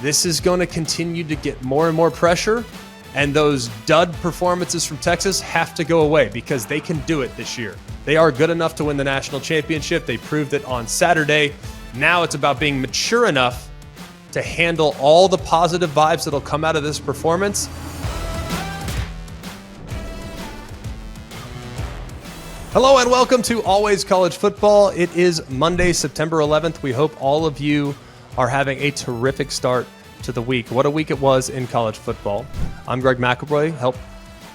this is going to continue to get more and more pressure, and those dud performances from Texas have to go away because they can do it this year. They are good enough to win the national championship. They proved it on Saturday. Now it's about being mature enough to handle all the positive vibes that'll come out of this performance. Hello and welcome to Always College Football. It is Monday, September 11th. We hope all of you are having a terrific start to the week. What a week it was in college football. I'm Greg McElroy. Help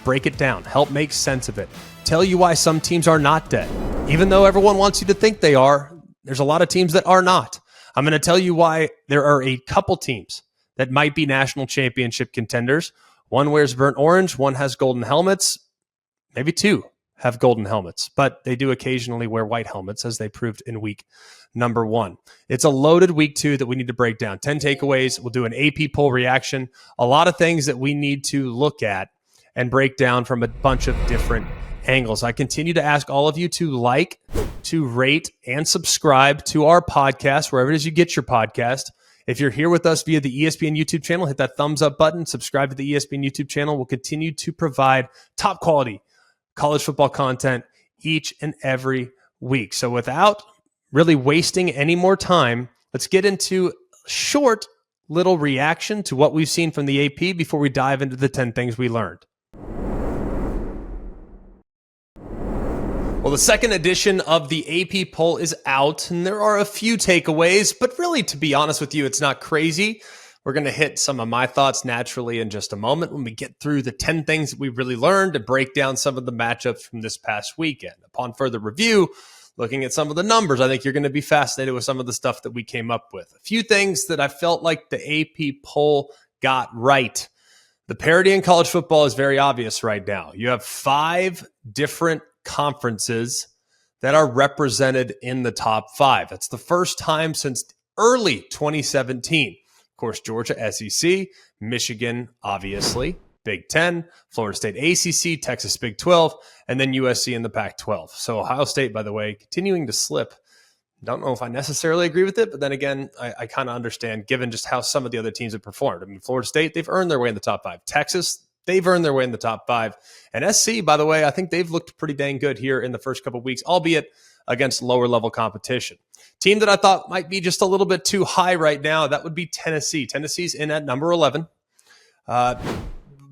break it down. Help make sense of it. Tell you why some teams are not dead. Even though everyone wants you to think they are, there's a lot of teams that are not. I'm going to tell you why there are a couple teams that might be national championship contenders. One wears burnt orange, one has golden helmets, maybe two have golden helmets, but they do occasionally wear white helmets, as they proved in week number 1. It's a loaded week 2 that we need to break down. 10 takeaways. We'll do an AP poll reaction. A lot of things that we need to look at and break down from a bunch of different angles. I continue to ask all of you to like, to rate, and subscribe to our podcast, wherever it is you get your podcast. If you're here with us via the ESPN YouTube channel, hit that thumbs up button, subscribe to the ESPN YouTube channel. We'll continue to provide top quality college football content each and every week. So without really wasting any more time, let's get into a short little reaction to what we've seen from the AP before we dive into the 10 things we learned. Well, the second edition of the AP poll is out, and there are a few takeaways, but really, to be honest with you, it's not crazy. We're going to hit some of my thoughts naturally in just a moment when we get through the 10 things that we really learned and break down some of the matchups from this past weekend. Upon further review, looking at some of the numbers, I think you're going to be fascinated with some of the stuff that we came up with. A few things that I felt like the AP poll got right. The parity in college football is very obvious right now. You have 5 different conferences that are represented in the top 5. That's the first time since early 2017. Of course, Georgia, SEC, Michigan, obviously, Big Ten, Florida State, ACC, Texas, Big 12, and then USC in the Pac-12. So Ohio State, by the way, continuing to slip. Don't know if I necessarily agree with it, but then again, I kind of understand given just how some of the other teams have performed. I mean, Florida State, they've earned their way in the top 5. Texas, they've earned their way in the top 5. And SC, by the way, I think they've looked pretty dang good here in the first couple of weeks, albeit against lower level competition. Team that I thought might be just a little bit too high right now, that would be Tennessee. Tennessee's in at number 11.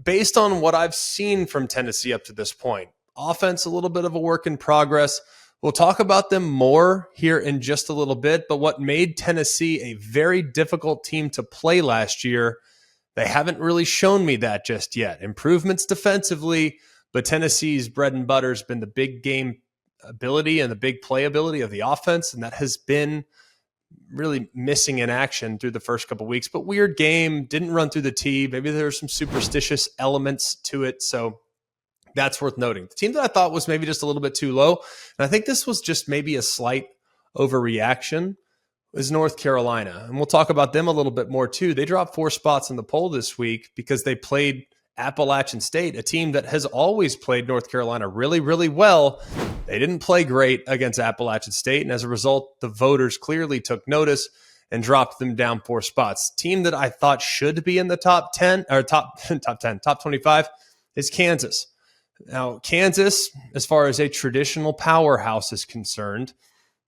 Based on what I've seen from Tennessee up to this point, offense, a little bit of a work in progress. We'll talk about them more here in just a little bit, but what made Tennessee a very difficult team to play last year, they haven't really shown me that just yet. Improvements defensively, but Tennessee's bread and butter has been the big game ability and the big playability of the offense, and that has been really missing in action through the first couple of weeks. But weird game, didn't run through the tee. Maybe there's some superstitious elements to it, so that's worth noting. The team that I thought was maybe just a little bit too low, and I think this was just maybe a slight overreaction, is North Carolina. And we'll talk about them a little bit more too. They dropped 4 spots in the poll this week because they played Appalachian State, a team that has always played North Carolina really, really well. They didn't play great against Appalachian State, and as a result, the voters clearly took notice and dropped them down 4 spots. Team that I thought should be in the top 10 or top 25 is Kansas. Now, Kansas, as far as a traditional powerhouse is concerned,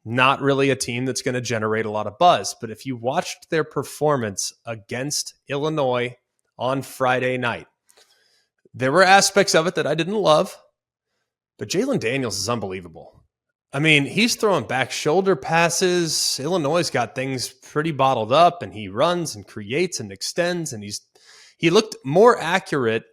not really a team that's going to generate a lot of buzz. But if you watched their performance against Illinois on Friday night, there were aspects of it that I didn't love, but Jalen Daniels is unbelievable. I mean, he's throwing back shoulder passes. Illinois' got things pretty bottled up, and he runs and creates and extends, and he looked more accurate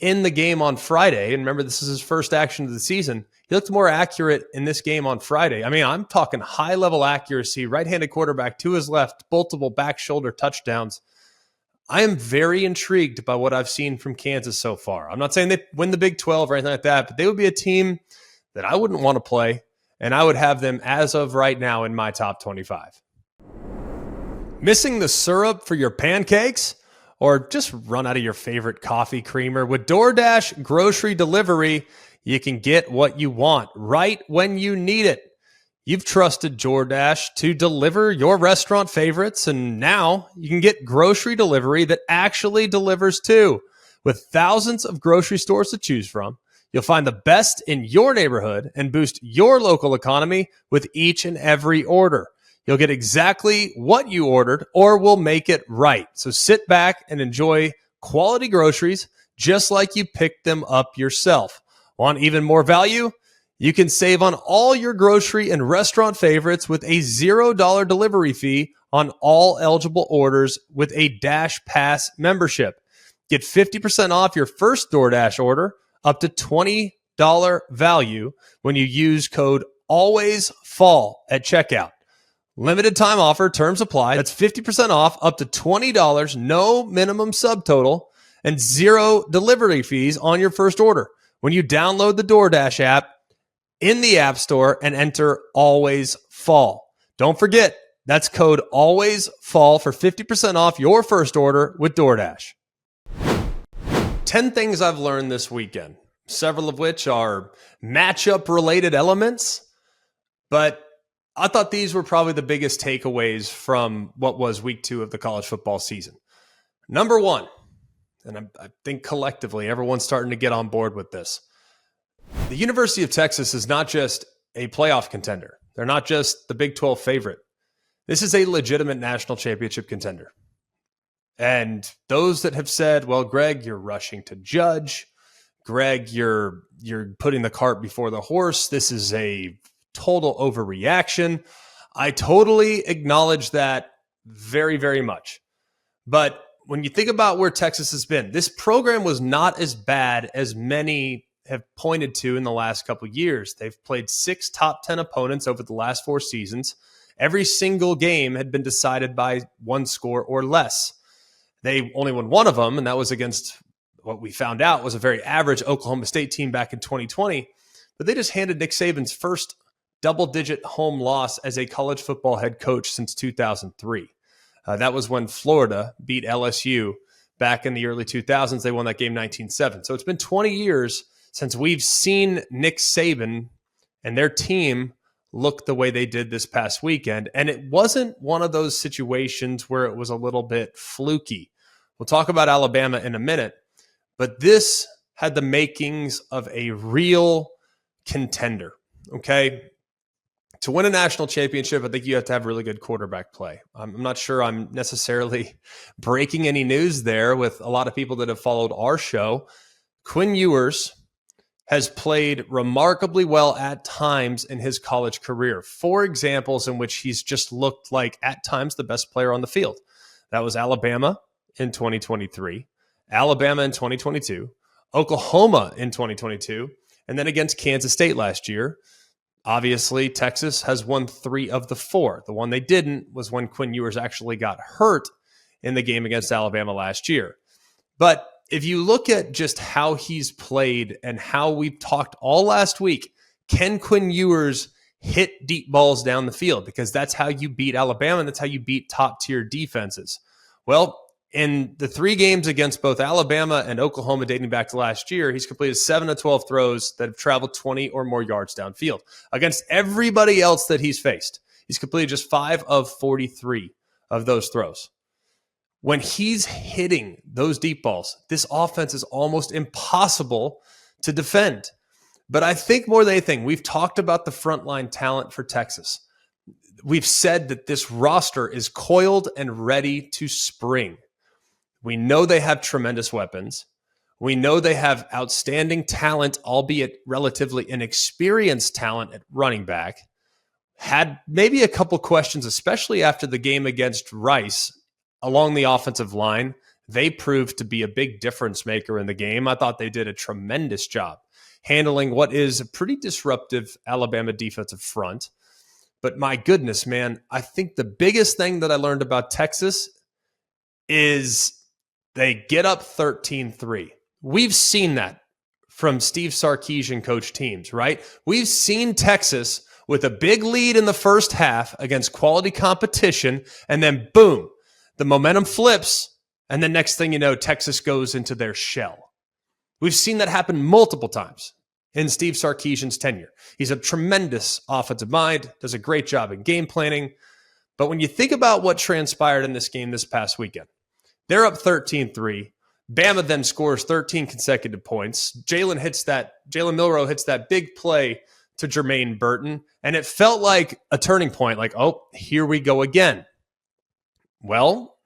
in the game on Friday. And remember, this is his first action of the season. He looked more accurate in this game on Friday. I mean, I'm talking high-level accuracy, right-handed quarterback to his left, multiple back shoulder touchdowns. I am very intrigued by what I've seen from Kansas so far. I'm not saying they win the Big 12 or anything like that, but they would be a team that I wouldn't want to play, and I would have them as of right now in my top 25. Missing the syrup for your pancakes? Or just run out of your favorite coffee creamer? With DoorDash grocery delivery, you can get what you want right when you need it. You've trusted DoorDash to deliver your restaurant favorites, and now you can get grocery delivery that actually delivers too. With thousands of grocery stores to choose from, you'll find the best in your neighborhood and boost your local economy with each and every order. You'll get exactly what you ordered, or we'll make it right. So sit back and enjoy quality groceries just like you picked them up yourself. Want even more value? You can save on all your grocery and restaurant favorites with a $0 delivery fee on all eligible orders with a Dash Pass membership. Get 50% off your first DoorDash order, up to $20 value when you use code ALWAYSFALL at checkout. Limited time offer, terms apply. That's 50% off, up to $20, no minimum subtotal, and $0 delivery fees on your first order when you download the DoorDash app in the App Store and enter ALWAYSFALL. Don't forget, that's code ALWAYSFALL for 50% off your first order with DoorDash. 10 things I've learned this weekend, several of which are matchup-related elements, but I thought these were probably the biggest takeaways from what was week 2 of the college football season. Number 1, and I think collectively everyone's starting to get on board with this. The University of Texas is not just a playoff contender. They're not just the Big 12 favorite. This is a legitimate national championship contender. And those that have said, well, Greg, you're rushing to judge. Greg, you're putting the cart before the horse. This is a total overreaction. I totally acknowledge that very, very much. But when you think about where Texas has been, this program was not as bad as many have pointed to in the last couple of years. They've played 6 top 10 opponents over the last 4 seasons. Every single game had been decided by 1 score or less. They only won one of them, and that was against what we found out was a very average Oklahoma State team back in 2020. But they just handed Nick Saban's first double-digit home loss as a college football head coach since 2003. That was when Florida beat LSU back in the early 2000s. They won that game 19-7. So it's been 20 years since we've seen Nick Saban and their team look the way they did this past weekend. And it wasn't one of those situations where it was a little bit fluky. We'll talk about Alabama in a minute, but this had the makings of a real contender, okay? To win a national championship, I think you have to have really good quarterback play. I'm not sure I'm necessarily breaking any news there with a lot of people that have followed our show. Quinn Ewers has played remarkably well at times in his college career. 4 examples in which he's just looked like, at times, the best player on the field. That was Alabama in 2023, Alabama in 2022, Oklahoma in 2022, and then against Kansas State last year. Obviously, Texas has won 3 of the 4. The one they didn't was when Quinn Ewers actually got hurt in the game against Alabama last year. But if you look at just how he's played and how we've talked all last week, can Quinn Ewers hit deep balls down the field? Because that's how you beat Alabama, and that's how you beat top-tier defenses. Well, in the 3 games against both Alabama and Oklahoma dating back to last year, he's completed 7 of 12 throws that have traveled 20 or more yards downfield. Against everybody else that he's faced, he's completed just 5 of 43 of those throws. When he's hitting those deep balls, this offense is almost impossible to defend. But I think more than anything, we've talked about the frontline talent for Texas. We've said that this roster is coiled and ready to spring. We know they have tremendous weapons. We know they have outstanding talent, albeit relatively inexperienced talent at running back. Had maybe a couple questions, especially after the game against Rice along the offensive line. They proved to be a big difference maker in the game. I thought they did a tremendous job handling what is a pretty disruptive Alabama defensive front. But my goodness, man, I think the biggest thing that I learned about Texas is they get up 13-3. We've seen that from Steve Sarkisian coach teams, right? We've seen Texas with a big lead in the first half against quality competition, and then boom, the momentum flips, and the next thing you know, Texas goes into their shell. We've seen that happen multiple times in Steve Sarkisian's tenure. He's a tremendous offensive mind, does a great job in game planning. But when you think about what transpired in this game this past weekend, they're up 13-3. Bama then scores 13 consecutive points. Jalen Milroe hits that big play to Jermaine Burton, and it felt like a turning point, like, oh, here we go again. Well,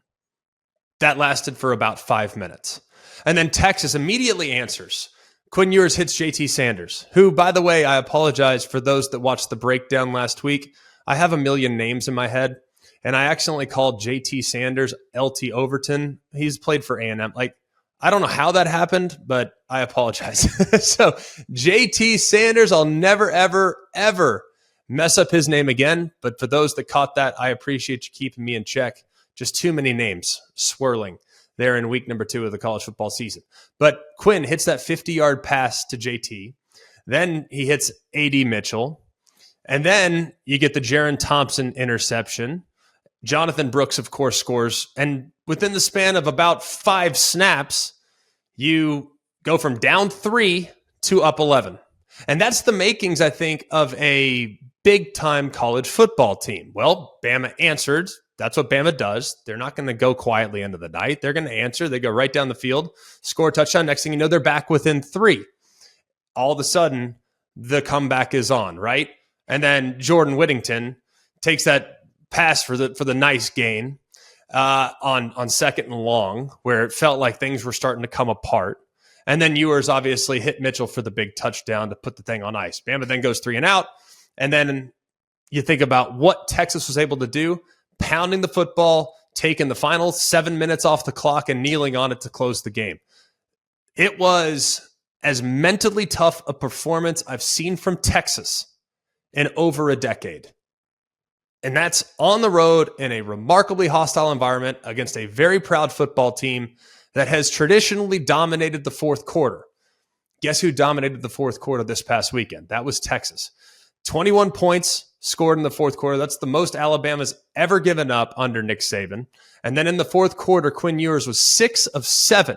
that lasted for about 5 minutes. And then Texas immediately answers. Quinn Ewers hits JT Sanders, who, by the way, I apologize for those that watched the breakdown last week. I have a million names in my head, and I accidentally called JT Sanders LT Overton. He's played for A&M. Like, I don't know how that happened, but I apologize. So JT Sanders, I'll never, ever, ever mess up his name again. But for those that caught that, I appreciate you keeping me in check. Just too many names swirling there in week number 2 of the college football season. But Quinn hits that 50-yard pass to JT. Then he hits A.D. Mitchell. And then you get the Jaron Thompson interception. Jonathan Brooks, of course, scores. And within the span of about 5 snaps, you go from down 3 to up 11. And that's the makings, I think, of a big-time college football team. Well, Bama answered. That's what Bama does. They're not going to go quietly into the night. They're going to answer. They go right down the field, score a touchdown. Next thing you know, they're back within 3. All of a sudden, the comeback is on, right? And then Jordan Whittington takes that pass for the nice gain on second and long, where it felt like things were starting to come apart. And then Ewers obviously hit Mitchell for the big touchdown to put the thing on ice. Bama then goes 3 and out. And then you think about what Texas was able to do, pounding the football, taking the final 7 minutes off the clock and kneeling on it to close the game. It was as mentally tough a performance I've seen from Texas in over a decade. And that's on the road in a remarkably hostile environment against a very proud football team that has traditionally dominated the fourth quarter. Guess who dominated the fourth quarter this past weekend? That was Texas. 21 points scored in the fourth quarter. That's the most Alabama's ever given up under Nick Saban. And then in the fourth quarter, Quinn Ewers was 6 of 7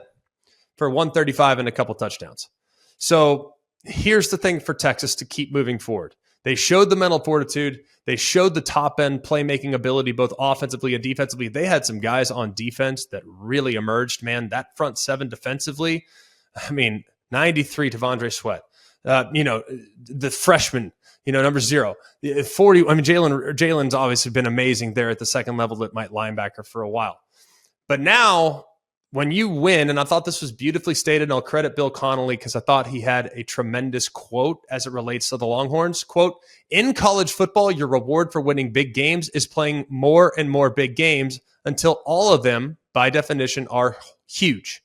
for 135 and a couple touchdowns. So here's the thing for Texas to keep moving forward. They showed the mental fortitude. They showed the top-end playmaking ability, both offensively and defensively. They had some guys on defense that really emerged, man. That front 7 defensively, 93 T'Vondre Sweat. The freshman, number 0. 40. Jalen's obviously been amazing there at the second level at Mike linebacker for a while. But now, when you win, and I thought this was beautifully stated, and I'll credit Bill Connolly because I thought he had a tremendous quote as it relates to the Longhorns. Quote, "In college football, your reward for winning big games is playing more and more big games until all of them, by definition, are huge.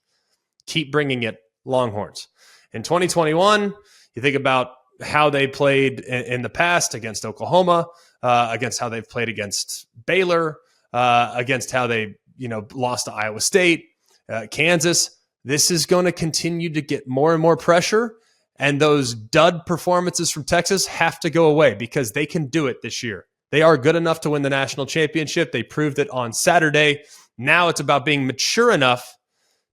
Keep bringing it, Longhorns." In 2021, you think about how they played in the past against Oklahoma, against how they've played against Baylor, against how they lost to Iowa State. Kansas, this is going to continue to get more and more pressure, and those dud performances from Texas have to go away because they can do it this year. They are good enough to win the national championship. They proved it on Saturday. Now it's about being mature enough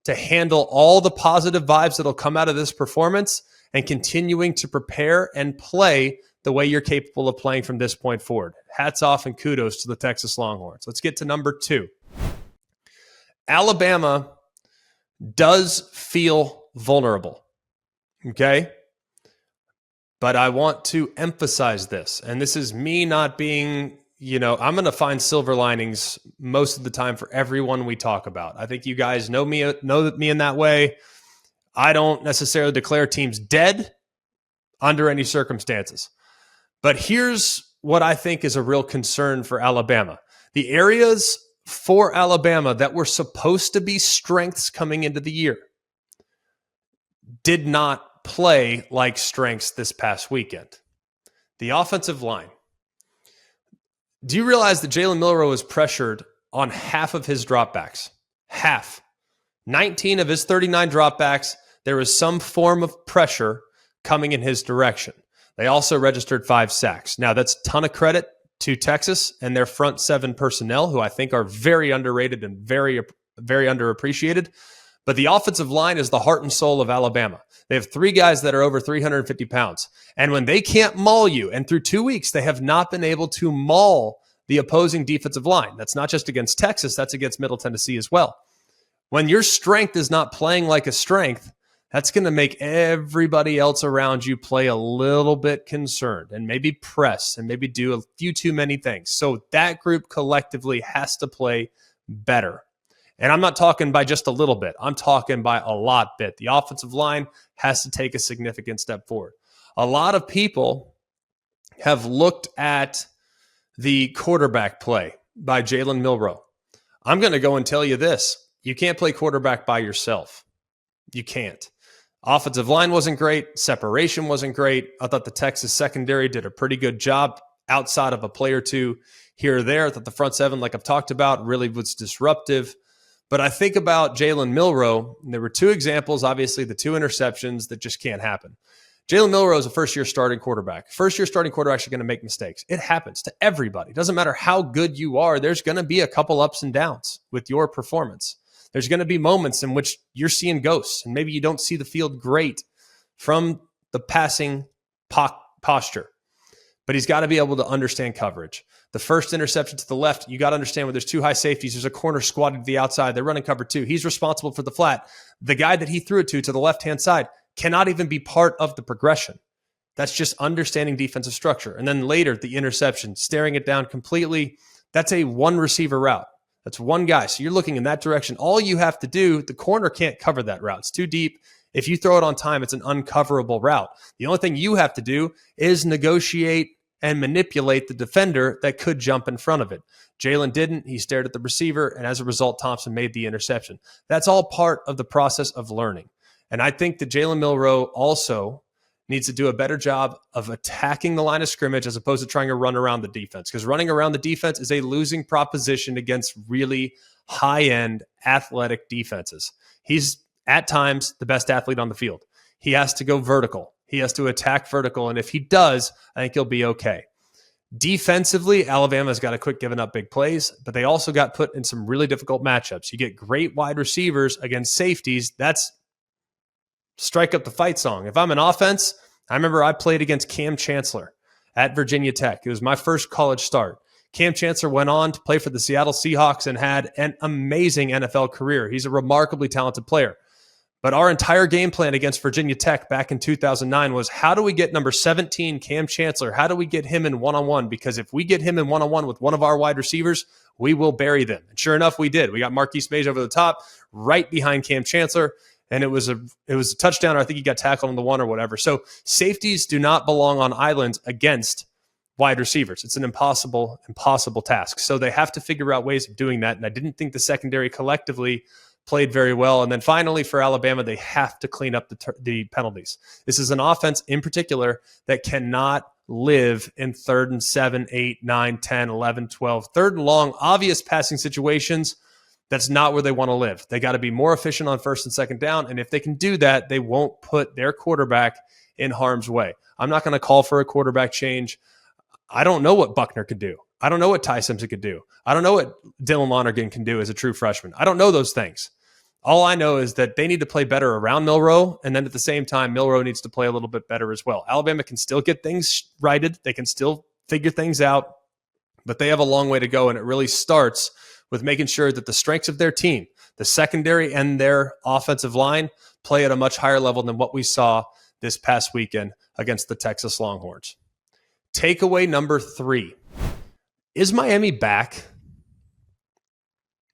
to handle all the positive vibes that'll come out of this performance and continuing to prepare and play the way you're capable of playing from this point forward. Hats off and kudos to the Texas Longhorns. Let's get to number 2. Alabama does feel vulnerable, okay? But I want to emphasize this, and this is me not being, I'm going to find silver linings most of the time for everyone we talk about. I think you guys know me in that way. I don't necessarily declare teams dead under any circumstances. But here's what I think is a real concern for Alabama. The areas for Alabama that were supposed to be strengths coming into the year did not play like strengths this past weekend. The offensive line. Do you realize that Jalen Milroe was pressured on half of his dropbacks? Half. 19 of his 39 dropbacks, there was some form of pressure coming in his direction. They also registered 5 sacks. Now, that's a ton of credit to Texas and their front 7 personnel, who I think are very underrated and very, very underappreciated. But the offensive line is the heart and soul of Alabama. They have 3 guys that are over 350 pounds. And when they can't maul you, and through 2 weeks, they have not been able to maul the opposing defensive line. That's not just against Texas, that's against Middle Tennessee as well. When your strength is not playing like a strength, that's going to make everybody else around you play a little bit concerned and maybe press and maybe do a few too many things. So that group collectively has to play better. And I'm not talking by just a little bit. I'm talking by a lot bit. The offensive line has to take a significant step forward. A lot of people have looked at the quarterback play by Jalen Milroe. I'm going to go and tell you this. You can't play quarterback by yourself. You can't. Offensive line wasn't great. Separation wasn't great. I thought the Texas secondary did a pretty good job outside of a play or two here or there. I thought the front seven, like I've talked about, really was disruptive. But I think about Jalen Milroe, and there were 2 examples, obviously the 2 interceptions that just can't happen. Jalen Milroe is a first-year starting quarterback. First-year starting quarterbacks are going to make mistakes. It happens to everybody. It doesn't matter how good you are. There's going to be a couple ups and downs with your performance. There's going to be moments in which you're seeing ghosts, and maybe you don't see the field great from the passing posture. But he's got to be able to understand coverage. The first interception to the left, you got to understand when there's 2 high safeties, there's a corner squatted to the outside. They're running cover 2. He's responsible for the flat. The guy that he threw it to the left-hand side cannot even be part of the progression. That's just understanding defensive structure. And then later, the interception, staring it down completely. That's a 1 receiver route. That's 1 guy. So you're looking in that direction. All you have to do, the corner can't cover that route. It's too deep. If you throw it on time, it's an uncoverable route. The only thing you have to do is negotiate and manipulate the defender that could jump in front of it. Jalen didn't. He stared at the receiver, and as a result, Thompson made the interception. That's all part of the process of learning. And I think that Jalen Milroe also needs to do a better job of attacking the line of scrimmage as opposed to trying to run around the defense, because running around the defense is a losing proposition against really high-end athletic defenses. He's, at times, the best athlete on the field. He has to go vertical. He has to attack vertical, and if he does, I think he'll be okay. Defensively, Alabama's got to quit giving up big plays, but they also got put in some really difficult matchups. You get great wide receivers against safeties. That's strike up the fight song. If I'm an offense, I remember I played against Cam Chancellor at Virginia Tech. It was my first college start. Cam Chancellor went on to play for the Seattle Seahawks and had an amazing NFL career. He's a remarkably talented player. But our entire game plan against Virginia Tech back in 2009 was, how do we get number 17, Cam Chancellor? How do we get him in one-on-one? Because if we get him in one-on-one with one of our wide receivers, we will bury them. And sure enough, we did. We got Marquise Mays over the top, right behind Cam Chancellor, and it was a touchdown, or I think he got tackled on the 1 or whatever. So safeties do not belong on islands against wide receivers. It's an impossible task. So they have to figure out ways of doing that, and I didn't think the secondary collectively played very well. And then finally for Alabama, they have to clean up the penalties. This is an offense in particular that cannot live in 3rd and 7, 8, 9, 10, 11, 12, 3rd and long, obvious passing situations. That's not where they want to live. They got to be more efficient on 1st and 2nd down. And if they can do that, they won't put their quarterback in harm's way. I'm not going to call for a quarterback change. I don't know what Buckner could do. I don't know what Ty Simpson could do. I don't know what Dylan Lonergan can do as a true freshman. I don't know those things. All I know is that they need to play better around Milroe, and then at the same time, Milroe needs to play a little bit better as well. Alabama can still get things righted. They can still figure things out, but they have a long way to go, and it really starts with making sure that the strengths of their team, the secondary and their offensive line, play at a much higher level than what we saw this past weekend against the Texas Longhorns. Takeaway number 3. Is Miami back?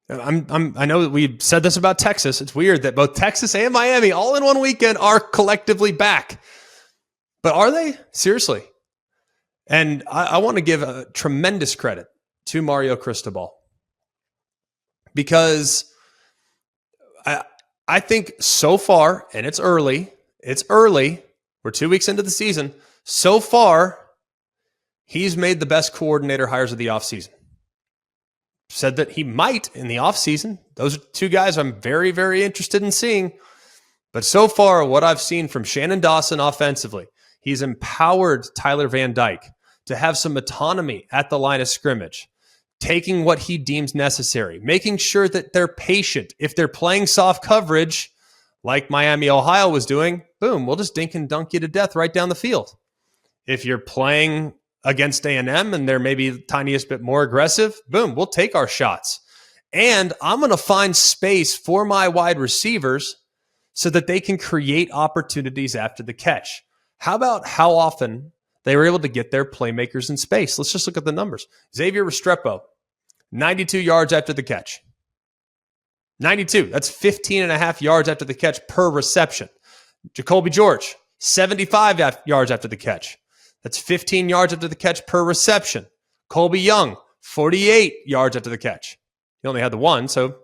I know that we've said this about Texas. It's weird that both Texas and Miami all in one weekend are collectively back. But are they? Seriously. And I want to give a tremendous credit to Mario Cristobal, because I think so far, and it's early, we're 2 weeks into the season, so far, he's made the best coordinator hires of the offseason. Said that he might in the offseason. Those are 2 guys I'm very, very interested in seeing. But so far, what I've seen from Shannon Dawson offensively, he's empowered Tyler Van Dyke to have some autonomy at the line of scrimmage, taking what he deems necessary, making sure that they're patient. If they're playing soft coverage, like Miami, Ohio was doing, boom, we'll just dink and dunk you to death right down the field. If you're playing against A&M and they're maybe the tiniest bit more aggressive, boom, we'll take our shots. And I'm going to find space for my wide receivers so that they can create opportunities after the catch. How about how often they were able to get their playmakers in space? Let's just look at the numbers. Xavier Restrepo, 92 yards after the catch. 92. That's 15 and a half yards after the catch per reception. Jacoby George, 75 yards after the catch. That's 15 yards after the catch per reception. Colby Young, 48 yards after the catch. He only had the one, so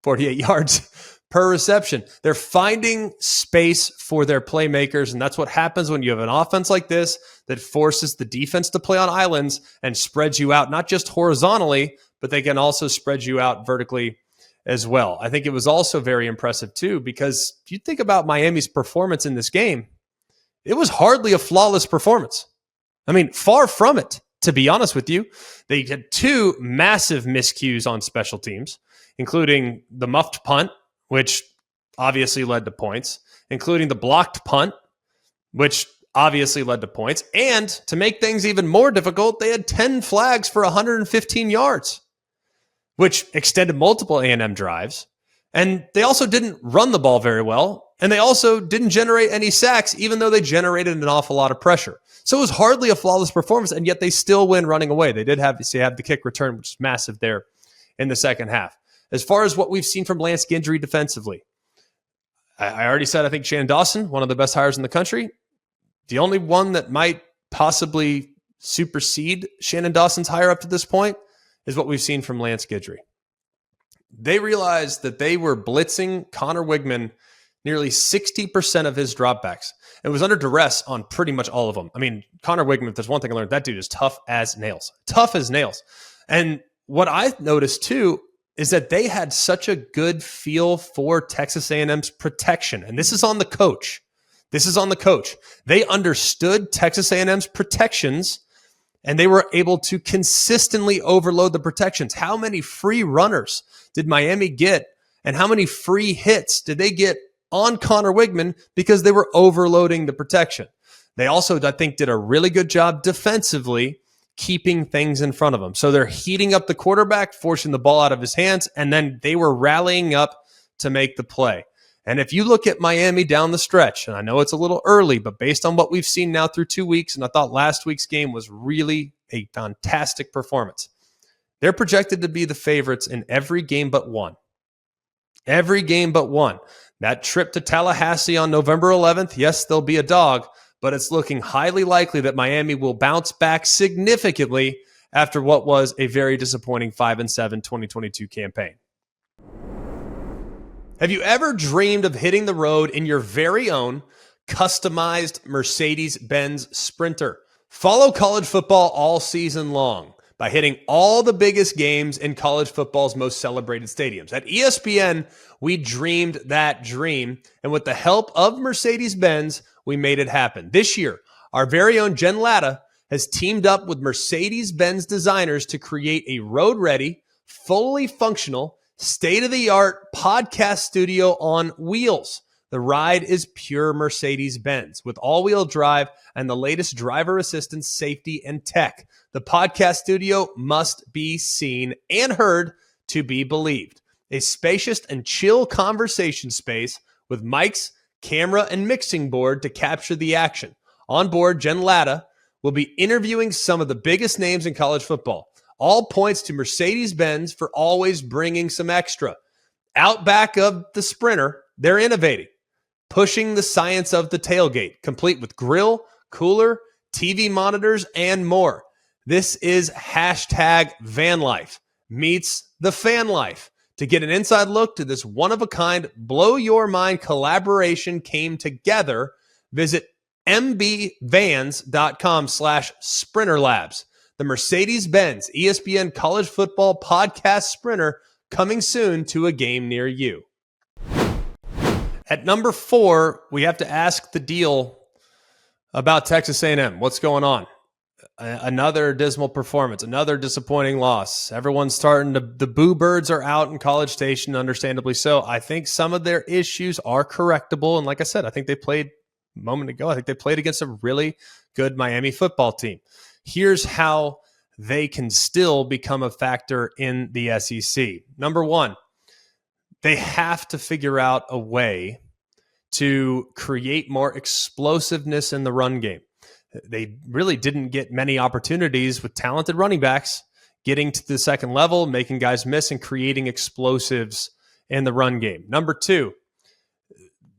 48 yards per reception. They're finding space for their playmakers, and that's what happens when you have an offense like this that forces the defense to play on islands and spreads you out, not just horizontally, but they can also spread you out vertically as well. I think it was also very impressive, too, because if you think about Miami's performance in this game, it was hardly a flawless performance. I mean, far from it, to be honest with you. They had two massive miscues on special teams, including the muffed punt, which obviously led to points, including the blocked punt, which obviously led to points. And to make things even more difficult, they had 10 flags for 115 yards, which extended multiple A&M drives. And they also didn't run the ball very well. And they also didn't generate any sacks, even though they generated an awful lot of pressure. So it was hardly a flawless performance, and yet they still win running away. They did have the kick return, which is massive there in the second half. As far as what we've seen from Lance Guidry defensively, I already said I think Shannon Dawson, one of the best hires in the country. The only one that might possibly supersede Shannon Dawson's hire up to this point is what we've seen from Lance Guidry. They realized that they were blitzing Connor Wigman nearly 60% of his dropbacks. It was under duress on pretty much all of them. I mean, Connor Wigman, if there's one thing I learned, that dude is tough as nails. Tough as nails. And what I noticed too is that they had such a good feel for Texas A&M's protection. And this is on the coach. This is on the coach. They understood Texas A&M's protections, and they were able to consistently overload the protections. How many free runners did Miami get, and how many free hits did they get on Connor Wigman because they were overloading the protection? They also, I think, did a really good job defensively keeping things in front of them. So they're heating up the quarterback, forcing the ball out of his hands, and then they were rallying up to make the play. And if you look at Miami down the stretch, and I know it's a little early, but based on what we've seen now through 2 weeks, and I thought last week's game was really a fantastic performance, they're projected to be the favorites in every game but one. Every game but one. That trip to Tallahassee on November 11th, yes, there'll be a dog, but it's looking highly likely that Miami will bounce back significantly after what was a very disappointing 5-7 2022 campaign. Have you ever dreamed of hitting the road in your very own customized Mercedes-Benz Sprinter? Follow college football all season long by hitting all the biggest games in college football's most celebrated stadiums. At ESPN, we dreamed that dream, and with the help of Mercedes-Benz, we made it happen. This year, our very own Jen Latta has teamed up with Mercedes-Benz designers to create a road-ready, fully functional, state-of-the-art podcast studio on wheels. The ride is pure Mercedes-Benz with all-wheel drive and the latest driver assistance, safety, and tech. The podcast studio must be seen and heard to be believed. A spacious and chill conversation space with mics, camera, and mixing board to capture the action. On board, Jen Latta will be interviewing some of the biggest names in college football. All points to Mercedes-Benz for always bringing some extra. Out back of the Sprinter, they're innovating, pushing the science of the tailgate, complete with grill, cooler, TV monitors, and more. This is hashtag van life meets the fan life. To get an inside look to this one-of-a-kind, blow-your-mind collaboration came together, visit mbvans.com/sprinterlabs. The Mercedes-Benz ESPN College Football Podcast Sprinter coming soon to a game near you. At number 4, we have to ask the deal about Texas A&M. What's going on? Another dismal performance, another disappointing loss. Everyone's starting to, the boo birds are out in College Station, understandably so. I think some of their issues are correctable. And like I said, I think they played a moment ago. I think they played against a really good Miami football team. Here's how they can still become a factor in the SEC. Number one, they have to figure out a way to create more explosiveness in the run game. They really didn't get many opportunities with talented running backs getting to the second level, making guys miss, and creating explosives in the run game. Number two,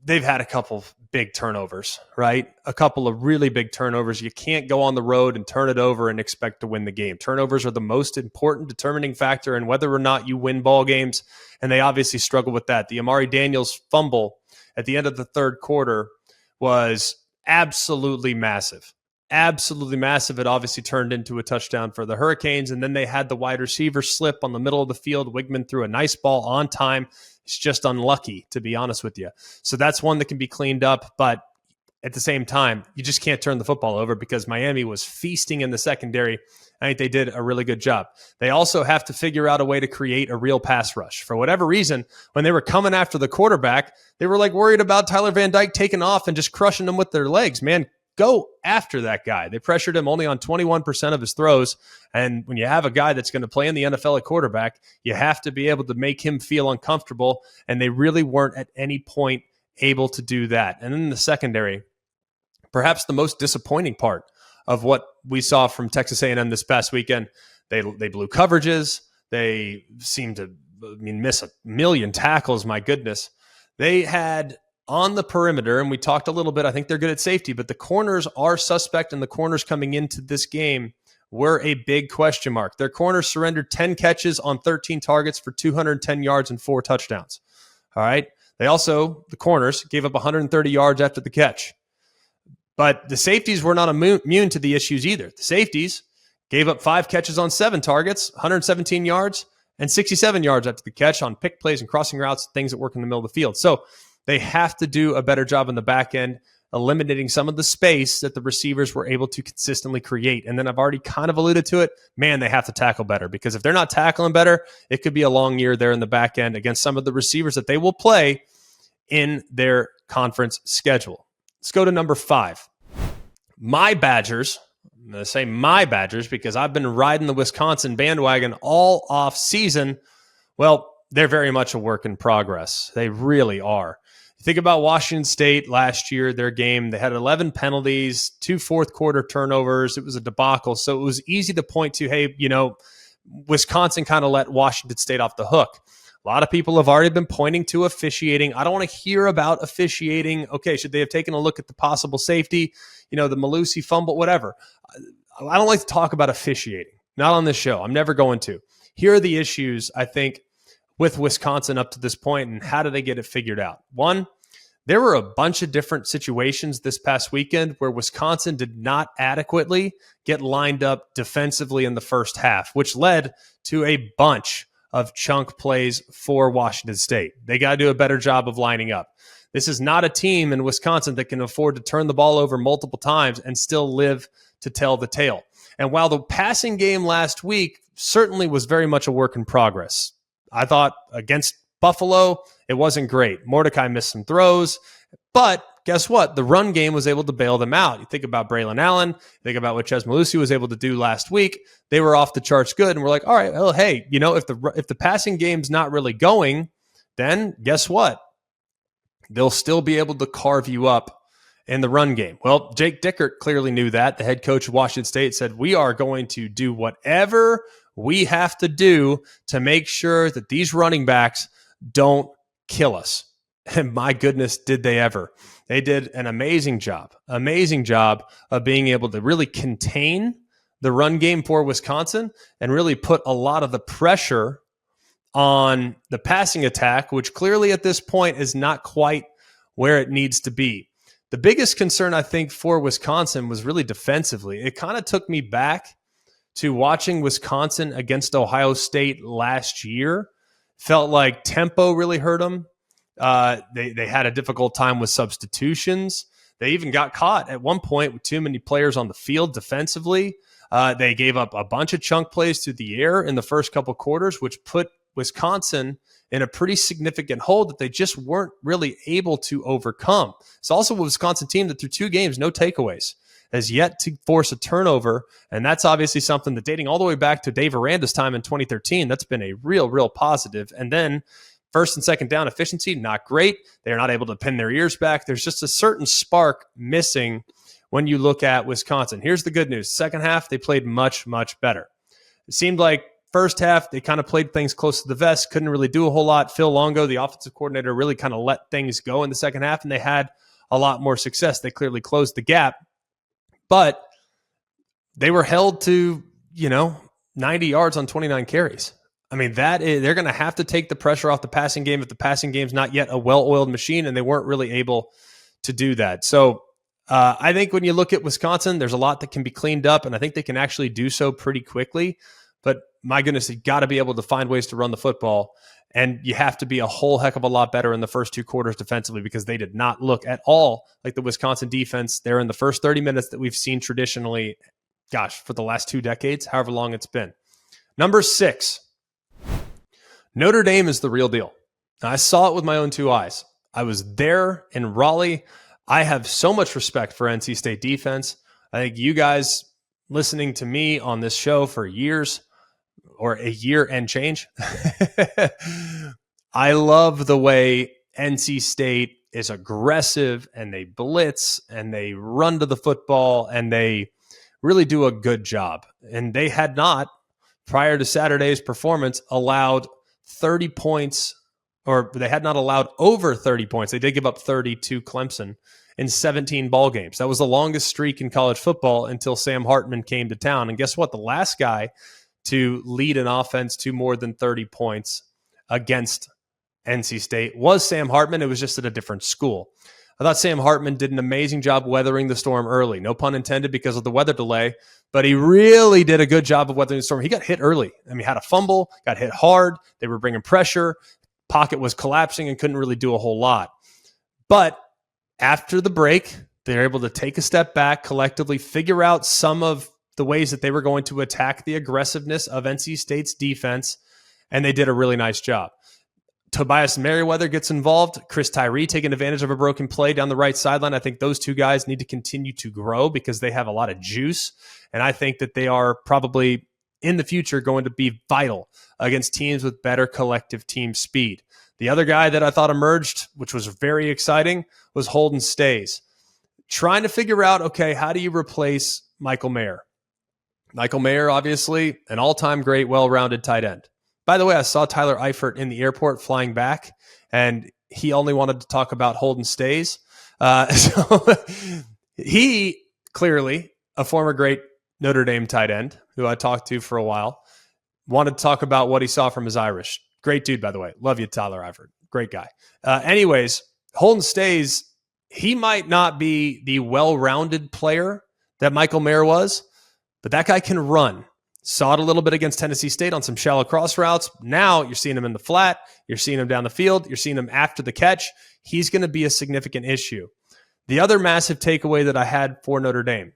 they've had a couple big turnovers, right? A couple of really big turnovers. You can't go on the road and turn it over and expect to win the game. Turnovers are the most important determining factor in whether or not you win ball games, and they obviously struggle with that. The Amari Daniels fumble at the end of the third quarter was absolutely massive. Absolutely massive. It obviously turned into a touchdown for the Hurricanes, and then they had the wide receiver slip on the middle of the field. Wigman threw a nice ball on time. It's just unlucky, to be honest with you. So that's one that can be cleaned up, but at the same time, you just can't turn the football over because Miami was feasting in the secondary. I think they did a really good job. They also have to figure out a way to create a real pass rush. For whatever reason, when they were coming after the quarterback, they were like worried about Tyler Van Dyke taking off and just crushing them with their legs. Man, go after that guy. They pressured him only on 21% of his throws. And when you have a guy that's going to play in the NFL at quarterback, you have to be able to make him feel uncomfortable. And they really weren't at any point able to do that. And then the secondary, perhaps the most disappointing part of what we saw from Texas A&M this past weekend. They blew coverages. They seemed to miss a million tackles. My goodness. They had on the perimeter, and we talked a little bit, I think they're good at safety, but the corners are suspect, and the corners coming into this game were a big question mark. Their corners surrendered 10 catches on 13 targets for 210 yards and 4 touchdowns. All right. They also, the corners, gave up 130 yards after the catch. But the safeties were not immune to the issues either. The safeties gave up 5 catches on 7 targets, 117 yards, and 67 yards after the catch on pick plays and crossing routes, things that work in the middle of the field. So they have to do a better job in the back end, eliminating some of the space that the receivers were able to consistently create. And then I've already kind of alluded to it. Man, they have to tackle better, because if they're not tackling better, it could be a long year there in the back end against some of the receivers that they will play in their conference schedule. Let's go to number 5. My Badgers. I'm going to say my Badgers because I've been riding the Wisconsin bandwagon all off season. Well, they're very much a work in progress. They really are. You think about Washington State last year, their game, they had 11 penalties, 2 fourth quarter turnovers. It was a debacle. So it was easy to point to, hey, Wisconsin kind of let Washington State off the hook. A lot of people have already been pointing to officiating. I don't want to hear about officiating. Okay, should they have taken a look at the possible safety, the Malusi fumble, whatever. I don't like to talk about officiating. Not on this show. I'm never going to. Here are the issues, I think, with Wisconsin up to this point, and how do they get it figured out? One, there were a bunch of different situations this past weekend where Wisconsin did not adequately get lined up defensively in the first half, which led to a bunch of chunk plays for Washington State. They got to do a better job of lining up. This is not a team in Wisconsin that can afford to turn the ball over multiple times and still live to tell the tale. And while the passing game last week certainly was very much a work in progress, I thought against Buffalo, it wasn't great. Mordecai missed some throws, but guess what? The run game was able to bail them out. You think about Braylon Allen, think about what Ches Malusi was able to do last week. They were off the charts good, and we're like, all right, well, hey, if the passing game's not really going, then guess what? They'll still be able to carve you up in the run game. Well, Jake Dickert clearly knew that. The head coach of Washington State said, we are going to do whatever we have to do to make sure that these running backs don't kill us. And my goodness, did they ever. They did an amazing job of being able to really contain the run game for Wisconsin and really put a lot of the pressure on the passing attack, which clearly at this point is not quite where it needs to be. The biggest concern, I think, for Wisconsin was really defensively. It kind of took me back to watching Wisconsin against Ohio State last year. Felt like tempo really hurt them. They had a difficult time with substitutions. They even got caught at one point with too many players on the field defensively. They gave up a bunch of chunk plays through the air in the first couple quarters, which put Wisconsin in a pretty significant hole that they just weren't really able to overcome. It's also a Wisconsin team that through 2 games, no takeaways, has yet to force a turnover. And that's obviously something that, dating all the way back to Dave Aranda's time in 2013, that's been a real positive. And then first and second down efficiency, not great. They're not able to pin their ears back. There's just a certain spark missing when you look at Wisconsin. Here's the good news. Second half, they played much better. It seemed like first half, they kind of played things close to the vest, couldn't really do a whole lot. Phil Longo, the offensive coordinator, really kind of let things go in the second half, and they had a lot more success. They clearly closed the gap, but they were held to, 90 yards on 29 carries. I mean, they're going to have to take the pressure off the passing game if the passing game's not yet a well-oiled machine, and they weren't really able to do that. So I think when you look at Wisconsin, there's a lot that can be cleaned up, and I think they can actually do so pretty quickly. But my goodness, you got to be able to find ways to run the football, and you have to be a whole heck of a lot better in the first 2 quarters defensively, because they did not look at all like the Wisconsin defense there in the first 30 minutes that we've seen traditionally, for the last 2 decades, however long it's been. Number 6, Notre Dame is the real deal. Now, I saw it with my own 2 eyes. I was there in Raleigh. I have so much respect for NC State defense. I think you guys listening to me on this show for years, or a year and change, I love the way NC State is aggressive, and they blitz, and they run to the football, and they really do a good job. And they had not, prior to Saturday's performance, allowed 30 points, or they had not allowed over 30 points. They did give up 30 to Clemson in 17 ball games. That was the longest streak in college football until Sam Hartman came to town. And guess what? The last guy to lead an offense to more than 30 points against NC State was Sam Hartman. It was just at a different school. I thought Sam Hartman did an amazing job weathering the storm early. No pun intended, because of the weather delay, but he really did a good job of weathering the storm. He got hit early. I mean, had a fumble, got hit hard. They were bringing pressure. Pocket was collapsing and couldn't really do a whole lot. But after the break, they were able to take a step back, collectively figure out some of the ways that they were going to attack the aggressiveness of NC State's defense, and they did a really nice job. Tobias Merriweather gets involved. Chris Tyree taking advantage of a broken play down the right sideline. I think those 2 guys need to continue to grow because they have a lot of juice, and I think that they are probably in the future going to be vital against teams with better collective team speed. The other guy that I thought emerged, which was very exciting, was Holden Stays. Trying to figure out, okay, how do you replace Michael Mayer? Michael Mayer, obviously, an all-time great, well-rounded tight end. By the way, I saw Tyler Eifert in the airport flying back, and he only wanted to talk about Holden Stays. So he clearly, a former great Notre Dame tight end who I talked to for a while, wanted to talk about what he saw from his Irish. Great dude, by the way. Love you, Tyler Eifert. Great guy. Anyways, Holden Stays, he might not be the well-rounded player that Michael Mayer was, but that guy can run. Saw it a little bit against Tennessee State on some shallow cross routes. Now you're seeing him in the flat. You're seeing him down the field. You're seeing him after the catch. He's going to be a significant issue. The other massive takeaway that I had for Notre Dame,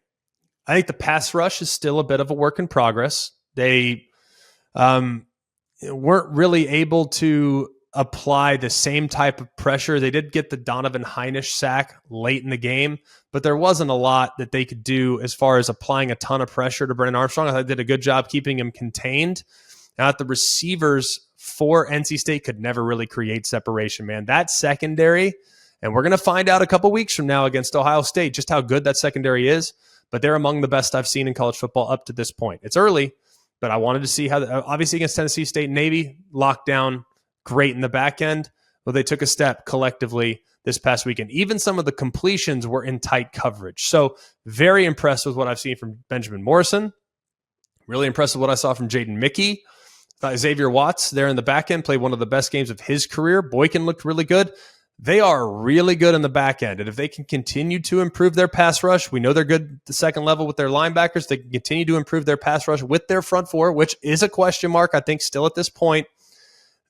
I think the pass rush is still a bit of a work in progress. They weren't really able to apply the same type of pressure. They did get the Donovan Heinisch sack late in the game, but there wasn't a lot that they could do as far as applying a ton of pressure to Brennan Armstrong. I thought they did a good job keeping him contained. Now, the receivers for NC State could never really create separation, man. That secondary, and we're going to find out a couple weeks from now against Ohio State just how good that secondary is, but they're among the best I've seen in college football up to this point. It's early, but I wanted to see how, obviously against Tennessee State and Navy, locked down great in the back end. Well, they took a step collectively this past weekend. Even some of the completions were in tight coverage. So very impressed with what I've seen from Benjamin Morrison. Really impressed with what I saw from Jaden Mickey. Xavier Watts there in the back end played one of the best games of his career. Boykin looked really good. They are really good in the back end. And if they can continue to improve their pass rush, we know they're good at the second level with their linebackers. They can continue to improve their pass rush with their front four, which is a question mark, I think, still at this point.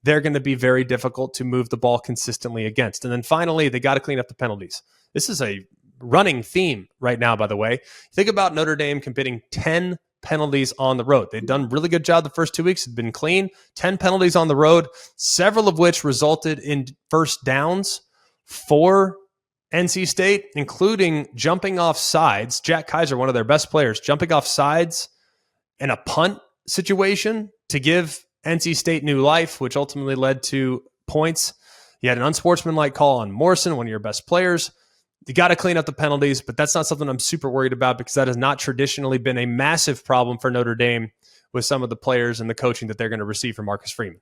They're going to be very difficult to move the ball consistently against. And then finally, they got to clean up the penalties. This is a running theme right now, by the way. Think about Notre Dame committing 10 penalties on the road. They've done a really good job the first 2 weeks. It's been clean. 10 penalties on the road, several of which resulted in first downs for NC State, including jumping off sides. Jack Kaiser, one of their best players, jumping off sides in a punt situation to give NC State new life, which ultimately led to points. You had an unsportsmanlike call on Morrison, one of your best players. You got to clean up the penalties, but that's not something I'm super worried about because that has not traditionally been a massive problem for Notre Dame with some of the players and the coaching that they're going to receive from Marcus Freeman.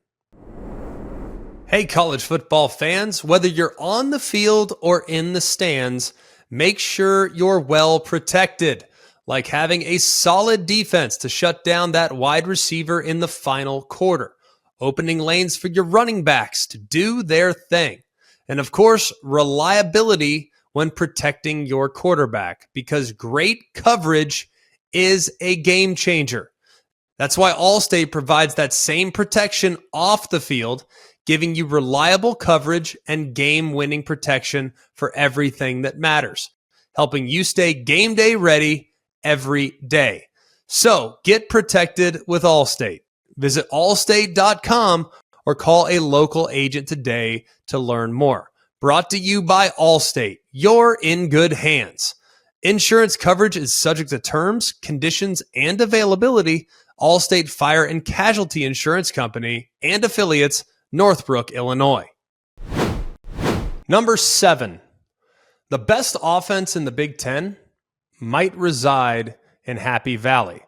Hey, college football fans, whether you're on the field or in the stands, make sure you're well protected, like having a solid defense to shut down that wide receiver in the final quarter, opening lanes for your running backs to do their thing, and of course, reliability when protecting your quarterback, because great coverage is a game changer. That's why Allstate provides that same protection off the field, giving you reliable coverage and game-winning protection for everything that matters, helping you stay game day ready every day. So get protected with Allstate. Visit allstate.com or call a local agent today to learn more. Brought to you by Allstate. You're in good hands. Insurance coverage is subject to terms, conditions, and availability. Allstate Fire and Casualty Insurance Company and affiliates, Northbrook, Illinois. Number 7. The best offense in the Big Ten might reside in Happy Valley.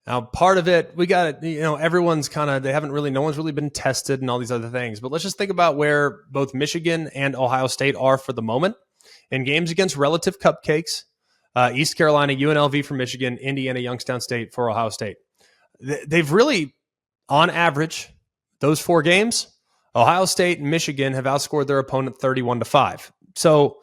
Now, part of it, we got it, everyone's no one's really been tested and all these other things. But let's just think about where both Michigan and Ohio State are for the moment in games against relative cupcakes. East Carolina, UNLV for Michigan, Indiana, Youngstown State for Ohio State. They've really, on average, those 4 games, Ohio State and Michigan have outscored their opponent 31-5. So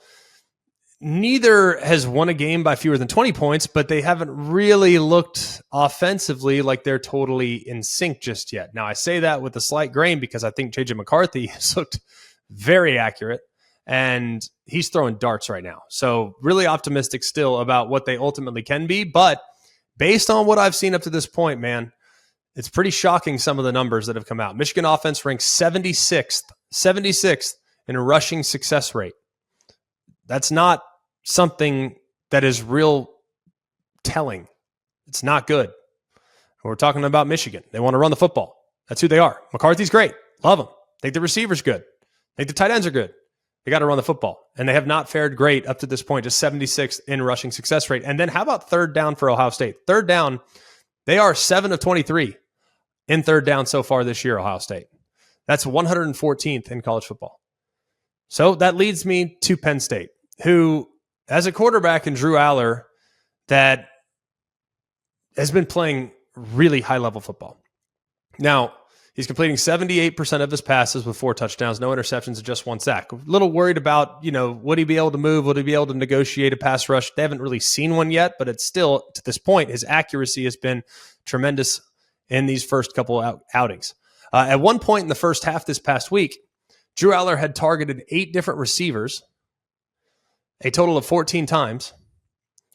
neither has won a game by fewer than 20 points, but they haven't really looked offensively like they're totally in sync just yet. Now, I say that with a slight grain because I think J.J. McCarthy has looked very accurate, and he's throwing darts right now. So really optimistic still about what they ultimately can be. But based on what I've seen up to this point, man, it's pretty shocking some of the numbers that have come out. Michigan offense ranks 76th in rushing success rate. That's not something that is real telling. It's not good. We're talking about Michigan. They want to run the football. That's who they are. McCarthy's great. Love him. Think the receiver's good. Think the tight ends are good. They got to run the football. And they have not fared great up to this point, just 76th in rushing success rate. And then how about third down for Ohio State? Third down, they are 7 of 23 in third down so far this year, Ohio State. That's 114th in college football. So that leads me to Penn State, who has a quarterback in Drew Aller that has been playing really high-level football. Now, he's completing 78% of his passes with 4 touchdowns, no interceptions, and just 1 sack. A little worried about, would he be able to move? Would he be able to negotiate a pass rush? They haven't really seen one yet, but it's still, to this point, his accuracy has been tremendous in these first couple outings. At one point in the first half this past week, Drew Aller had targeted 8 different receivers, a total of 14 times,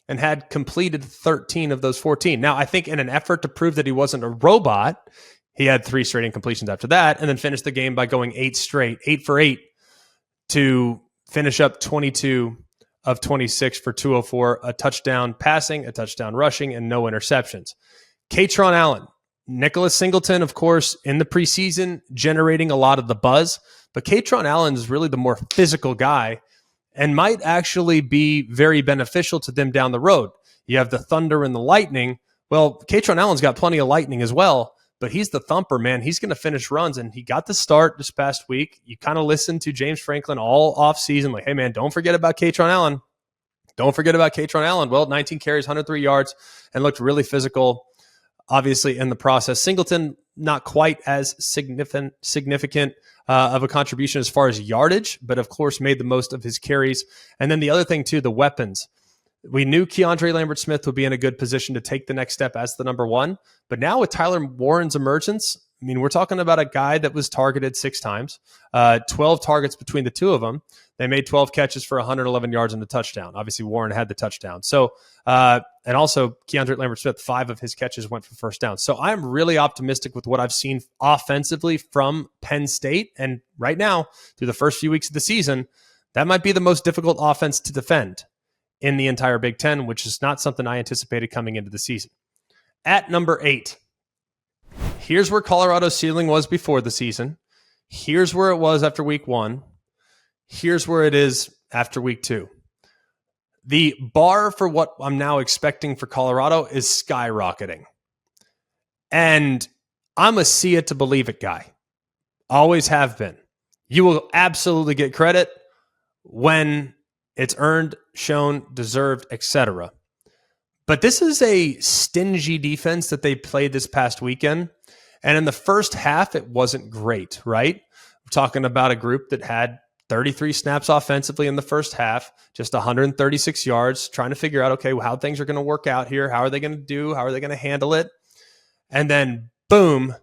and had completed 13 of those 14. Now, I think in an effort to prove that he wasn't a robot, he had 3 straight incompletions after that, and then finished the game by going 8 for 8, to finish up 22 of 26 for 204, a touchdown passing, a touchdown rushing, and no interceptions. Katron Allen, Nicholas Singleton, of course, in the preseason, generating a lot of the buzz, but Katron Allen is really the more physical guy and might actually be very beneficial to them down the road. You have the thunder and the lightning. Well, Katron Allen's got plenty of lightning as well, but he's the thumper, man. He's going to finish runs, and he got the start this past week. You kind of listened to James Franklin all offseason, like, hey, man, don't forget about Katron Allen. Don't forget about Katron Allen. Well, 19 carries, 103 yards, and looked really physical, obviously, in the process. Singleton, not quite as significant of a contribution as far as yardage, but of course made the most of his carries. And then the other thing too, the weapons. We knew Keandre Lambert-Smith would be in a good position to take the next step as the number 1, but now with Tyler Warren's emergence, mean, we're talking about a guy that was targeted 6 times, 12 targets between the two of them. They made 12 catches for 111 yards and a touchdown. Obviously, Warren had the touchdown. So, and also Keandre Lambert-Smith, 5 of his catches went for first down. So I'm really optimistic with what I've seen offensively from Penn State. And right now, through the first few weeks of the season, that might be the most difficult offense to defend in the entire Big Ten, which is not something I anticipated coming into the season. At number 8, here's where Colorado's ceiling was before the season. Here's where it was after week 1. Here's where it is after week 2. The bar for what I'm now expecting for Colorado is skyrocketing. And I'm a see it to believe it guy. Always have been. You will absolutely get credit when it's earned, shown, deserved, etc. But this is a stingy defense that they played this past weekend. And in the first half, it wasn't great, right? We're talking about a group that had 33 snaps offensively in the first half, just 136 yards, trying to figure out, okay, how things are going to work out here. How are they going to do? How are they going to handle it? And then, boom,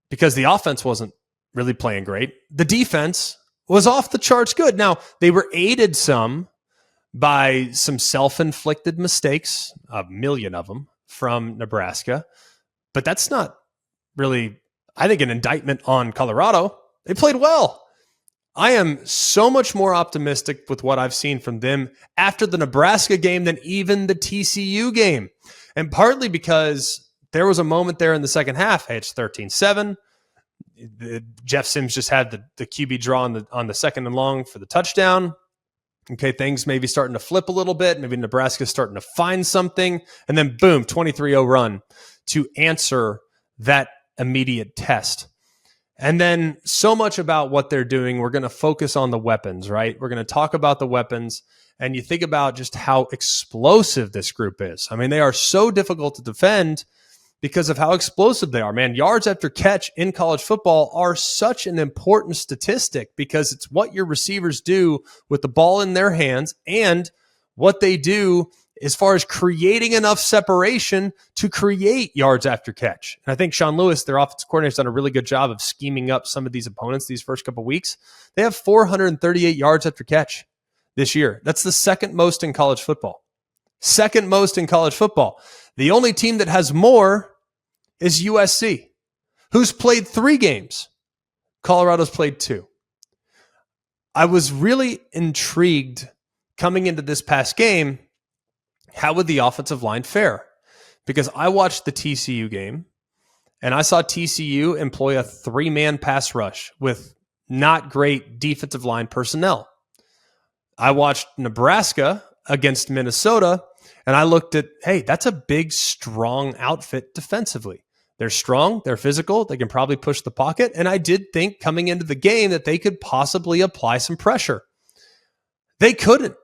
because the offense wasn't really playing great, the defense was off the charts good. Now, they were aided some by some self-inflicted mistakes, a million of them, from Nebraska. But that's not really, I think, an indictment on Colorado. They played well. I am so much more optimistic with what I've seen from them after the Nebraska game than even the TCU game. And partly because there was a moment there in the second half, hey, it's 13-7. Jeff Sims just had the QB draw on the second and long for the touchdown. Okay, things maybe starting to flip a little bit. Maybe Nebraska's starting to find something. And then, boom, 23-0 run to answer that immediate test. And then so much about what they're doing, we're going to focus on the weapons, right? We're going to talk about the weapons. And you think about just how explosive this group is. I mean, they are so difficult to defend because of how explosive they are. Man, yards after catch in college football are such an important statistic because it's what your receivers do with the ball in their hands and what they do as far as creating enough separation to create yards after catch. And I think Sean Lewis, their offensive coordinator, has done a really good job of scheming up some of these opponents these first couple of weeks. They have 438 yards after catch this year. That's the second most in college football. Second most in college football. The only team that has more is USC, who's played 3 games. Colorado's played 2. I was really intrigued coming into this past game. How would the offensive line fare? Because I watched the TCU game and I saw TCU employ a 3-man pass rush with not great defensive line personnel. I watched Nebraska against Minnesota and I looked at, hey, that's a big, strong outfit defensively. They're strong, they're physical, they can probably push the pocket. And I did think coming into the game that they could possibly apply some pressure. They couldn't.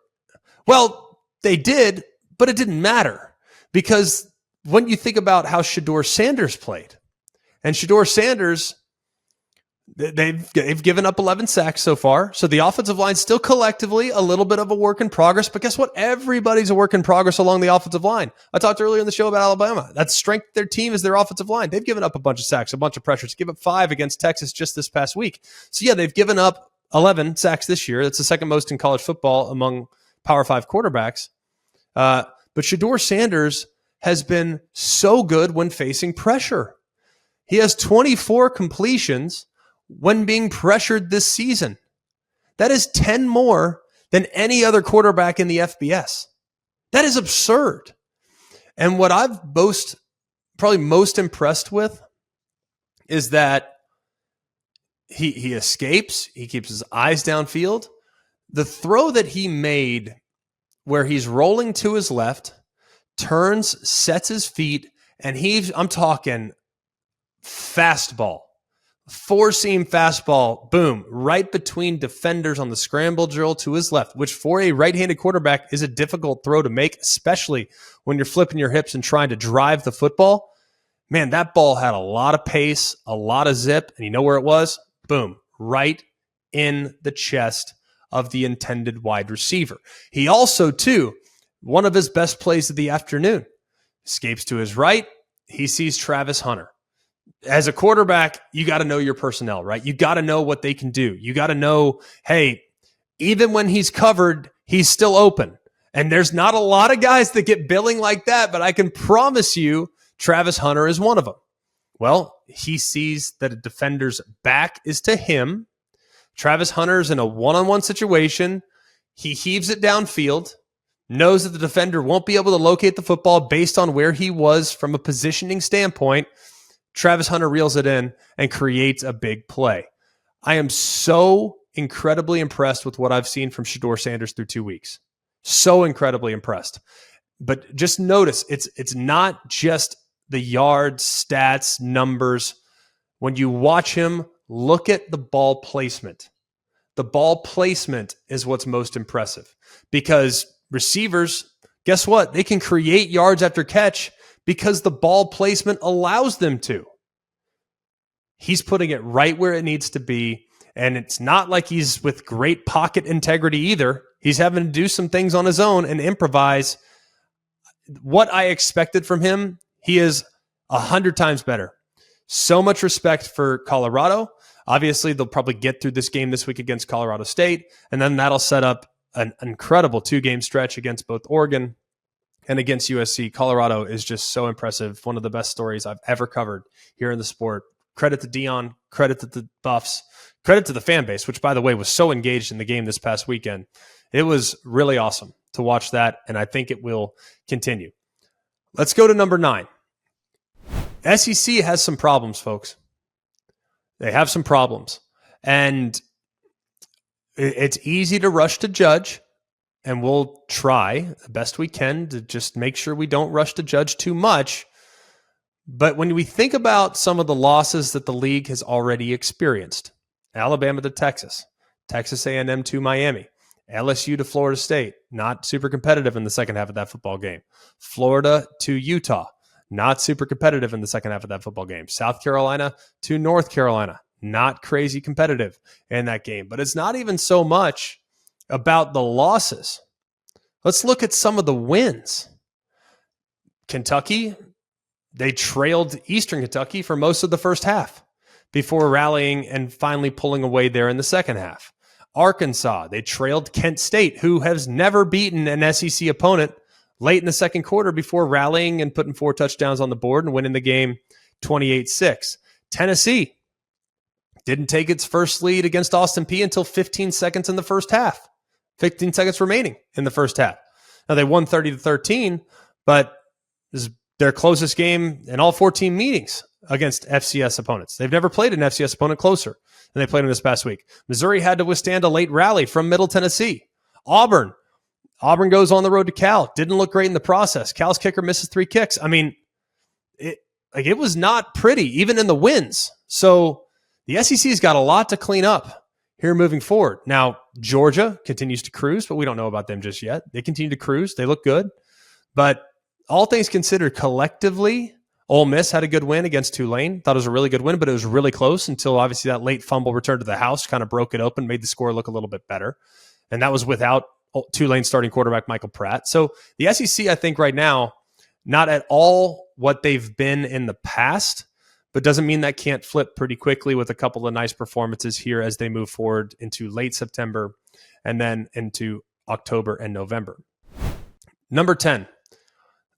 Well, they did, but it didn't matter because when you think about how Shedeur Sanders played, and Shedeur Sanders, they've given up 11 sacks so far. So the offensive line still collectively a little bit of a work in progress. But guess what? Everybody's a work in progress along the offensive line. I talked earlier in the show about Alabama. That's strength of their team is their offensive line. They've given up a bunch of sacks, a bunch of pressures. Give up 5 against Texas just this past week. So yeah, they've given up 11 sacks this year. That's the second most in college football among Power 5 quarterbacks. But Shedeur Sanders has been so good when facing pressure. He has 24 completions when being pressured this season. That is 10 more than any other quarterback in the FBS. That is absurd. And what I've probably most impressed with is that he escapes, he keeps his eyes downfield. The throw that he made where he's rolling to his left, turns, sets his feet, and I'm talking fastball, 4-seam fastball, boom, right between defenders on the scramble drill to his left, which for a right-handed quarterback is a difficult throw to make, especially when you're flipping your hips and trying to drive the football. Man, that ball had a lot of pace, a lot of zip, and you know where it was? Boom, right in the chest of the intended wide receiver. He also, too, one of his best plays of the afternoon, escapes to his right. He sees Travis Hunter. As a quarterback, you got to know your personnel, right? You got to know what they can do. You got to know, hey, even when he's covered, he's still open. And there's not a lot of guys that get billing like that, but I can promise you Travis Hunter is one of them. Well, he sees that a defender's back is to him. Travis Hunter's in a one-on-one situation. He heaves it downfield, knows that the defender won't be able to locate the football based on where he was from a positioning standpoint. Travis Hunter reels it in and creates a big play. I am so incredibly impressed with what I've seen from Shedeur Sanders through 2 weeks. So incredibly impressed. But just notice, it's not just the yards, stats, numbers. When you watch him, look at the ball placement. The ball placement is what's most impressive because receivers, guess what? They can create yards after catch because the ball placement allows them to. He's putting it right where it needs to be. And it's not like he's with great pocket integrity either. He's having to do some things on his own and improvise. What I expected from him, he is 100 times better. So much respect for Colorado. Obviously, they'll probably get through this game this week against Colorado State, and then that'll set up an incredible 2-game stretch against both Oregon and against USC. Colorado is just so impressive. One of the best stories I've ever covered here in the sport. Credit to Dion, credit to the Buffs, credit to the fan base, which, by the way, was so engaged in the game this past weekend. It was really awesome to watch that, and I think it will continue. Let's go to number 9. SEC has some problems, folks. They have some problems. And it's easy to rush to judge, and we'll try the best we can to just make sure we don't rush to judge too much. But when we think about some of the losses that the league has already experienced, Alabama to Texas, Texas A&M to Miami, LSU to Florida State, not super competitive in the second half of that football game. Florida to Utah, not super competitive in the second half of that football game. South Carolina to North Carolina, not crazy competitive in that game. But it's not even so much about the losses. Let's look at some of the wins. Kentucky, they trailed Eastern Kentucky for most of the first half before rallying and finally pulling away there in the second half. Arkansas, they trailed Kent State, who has never beaten an SEC opponent, late in the second quarter before rallying and putting 4 touchdowns on the board and winning the game 28-6. Tennessee didn't take its first lead against Austin Peay until 15 seconds in the first half. 15 seconds remaining in the first half. Now, they won 30-13, but this is their closest game in all 14 meetings against FCS opponents. They've never played an FCS opponent closer than they played in this past week. Missouri had to withstand a late rally from Middle Tennessee. Auburn goes on the road to Cal. Didn't look great in the process. Cal's kicker misses 3 kicks. I mean, it was not pretty, even in the wins. So the SEC's got a lot to clean up here moving forward. Now, Georgia continues to cruise, but we don't know about them just yet. They continue to cruise. They look good. But all things considered, collectively, Ole Miss had a good win against Tulane. Thought it was a really good win, but it was really close until obviously that late fumble return to the house kind of broke it open, made the score look a little bit better. And that was without Tulane starting quarterback Michael Pratt. So the SEC, I think right now, not at all what they've been in the past, but doesn't mean that can't flip pretty quickly with a couple of nice performances here as they move forward into late September and then into October and November. Number 10.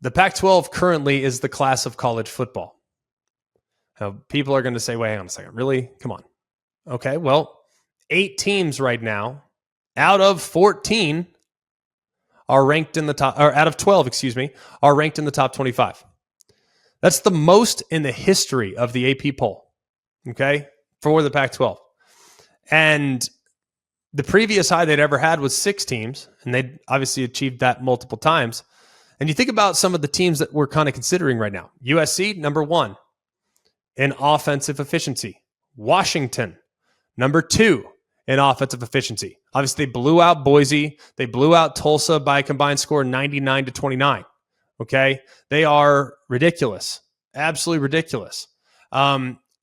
The Pac-12 currently is the class of college football. Now, people are going to say, wait, hang on a second. Really? Come on. Okay, well, 8 teams right now out of 14 are ranked in the top, or out of 12, are ranked in the top 25. That's the most in the history of the AP poll, okay, for the Pac-12. And the previous high they'd ever had was 6 teams, and they'd obviously achieved that multiple times. And you think about some of the teams that we're kind of considering right now. USC, number 1 in offensive efficiency. Washington, number 2 in offensive efficiency. Obviously, they blew out Boise. They blew out Tulsa by a combined score 99-29. Okay? They are ridiculous. Absolutely ridiculous.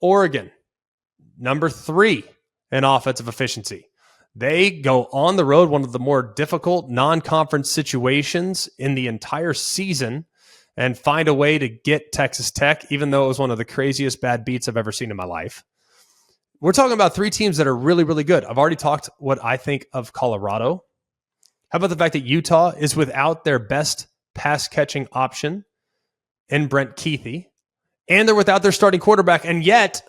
Oregon, number 3 in offensive efficiency. They go on the road, one of the more difficult non-conference situations in the entire season, and find a way to get Texas Tech, even though it was one of the craziest bad beats I've ever seen in my life. We're talking about three teams that are really, really good. I've already talked what I think of Colorado. How about the fact that Utah is without their best pass-catching option in Brent Keithy, and they're without their starting quarterback, and yet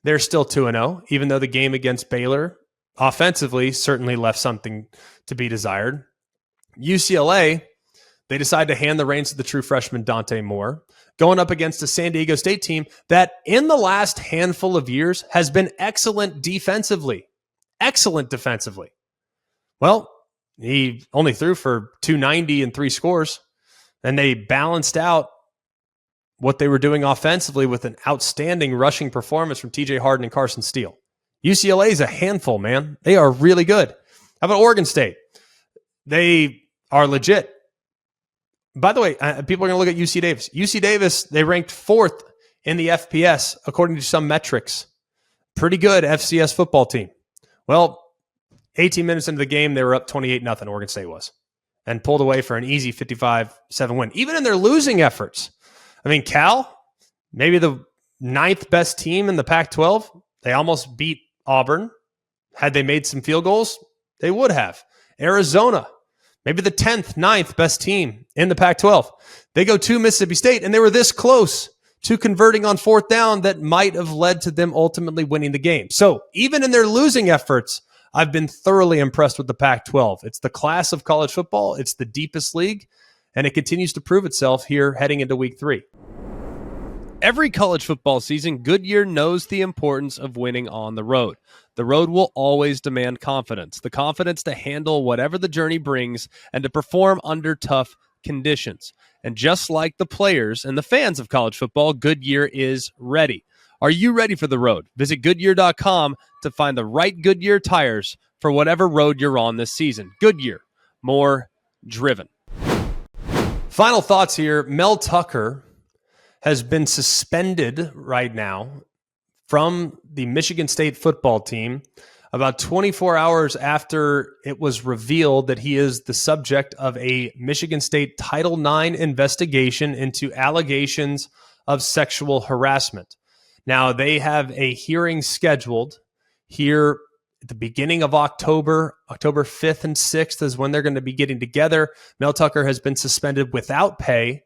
they're still 2-0, even though the game against Baylor offensively certainly left something to be desired. UCLA, they decide to hand the reins to the true freshman Dante Moore, going up against a San Diego State team that in the last handful of years has been excellent defensively. Excellent defensively. Well, he only threw for 290 and 3 scores, and they balanced out what they were doing offensively with an outstanding rushing performance from TJ Harden and Carson Steele. UCLA is a handful, man. They are really good. How about Oregon State? They are legit. By the way, people are going to look at UC Davis. UC Davis, they ranked 4th in the FPS according to some metrics. Pretty good FCS football team. Well, 18 minutes into the game, they were up 28-0, Oregon State was, and pulled away for an easy 55-7 win. Even in their losing efforts. I mean, Cal, maybe the 9th best team in the Pac-12. They almost beat Auburn. Had they made some field goals, they would have. Arizona, maybe the 10th, 9th best team in the Pac-12. They go to Mississippi State, and they were this close to converting on 4th down that might have led to them ultimately winning the game. So even in their losing efforts, I've been thoroughly impressed with the Pac-12. It's the class of college football. It's the deepest league, and it continues to prove itself here heading into week 3. Every college football season, Goodyear knows the importance of winning on the road. The road will always demand confidence, the confidence to handle whatever the journey brings and to perform under tough conditions. And just like the players and the fans of college football, Goodyear is ready. Are you ready for the road? Visit Goodyear.com to find the right Goodyear tires for whatever road you're on this season. Goodyear, more driven. Final thoughts here. Mel Tucker has been suspended right now from the Michigan State football team about 24 hours after it was revealed that he is the subject of a Michigan State Title IX investigation into allegations of sexual harassment. Now, they have a hearing scheduled here at the beginning of October. October 5th and 6th is when they're going to be getting together. Mel Tucker has been suspended without pay.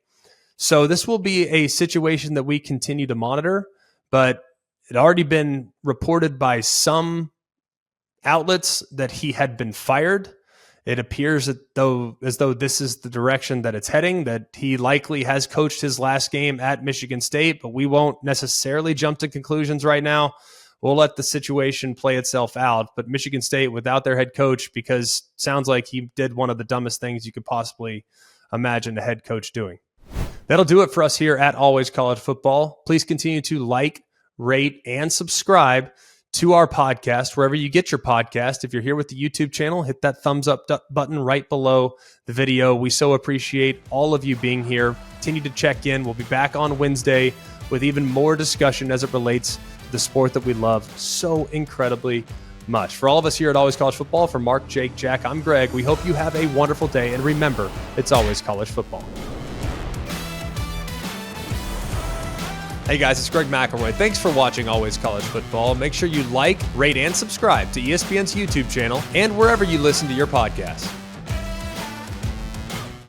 So this will be a situation that we continue to monitor, but it had already been reported by some outlets that he had been fired. It appears as though this is the direction that it's heading, that he likely has coached his last game at Michigan State, but we won't necessarily jump to conclusions right now. We'll let the situation play itself out. But Michigan State without their head coach, because it sounds like he did one of the dumbest things you could possibly imagine a head coach doing. That'll do it for us here at Always College Football. Please continue to like, rate, and subscribe to our podcast, wherever you get your podcast. If you're here with the YouTube channel, hit that thumbs up button right below the video. We so appreciate all of you being here. Continue to check in. We'll be back on Wednesday with even more discussion as it relates to the sport that we love so incredibly much. For all of us here at Always College Football, for Mark, Jake, Jack, I'm Greg. We hope you have a wonderful day, and remember, it's always college football. Hey guys, it's Greg McElroy. Thanks for watching Always College Football. Make sure you like, rate, and subscribe to ESPN's YouTube channel and wherever you listen to your podcasts.